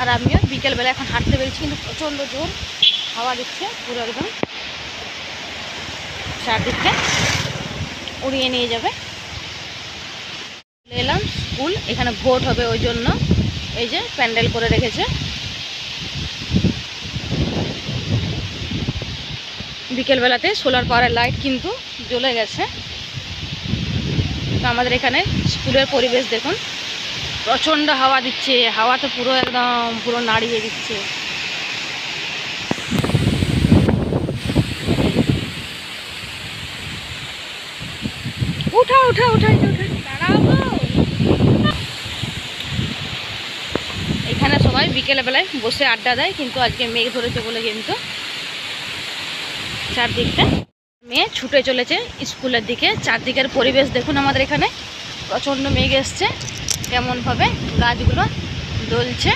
আর আমিও বিকেলবেলা এখন হাঁটতে পেরেছি, কিন্তু প্রচণ্ড জোর হাওয়া দিচ্ছে, পুরো একদম চারদিকটা উড়িয়ে নিয়ে যাবে। চলে এলাম স্কুল, এখানে ভোট হবে ওই জন্য এই যে প্যান্ডেল করে রেখেছে। বিকেলবেলাতে সোলার পাওয়ারের লাইট কিন্তু জ্বলে গেছে। তো আমাদের এখানে স্কুলের পরিবেশ দেখুন, প্রচণ্ড হাওয়া দিচ্ছে, হাওয়াতে পুরো একদম পুরো নাড়িয়ে দিচ্ছে। উঠা উঠা উঠা উঠা দাঁড়াবো। এখানে সবাই বিকেলবেলায় বসে আড্ডা দেয়, কিন্তু আজকে মেঘ ধরেছে বলে কিন্তু চারদিকটা মেয়ে ছুটে চলেছে স্কুলের দিকে। চারদিকের পরিবেশ দেখুন, আমাদের এখানে প্রচণ্ড মেঘ এসছে, কেমনভাবে গাছগুলো দোলছে।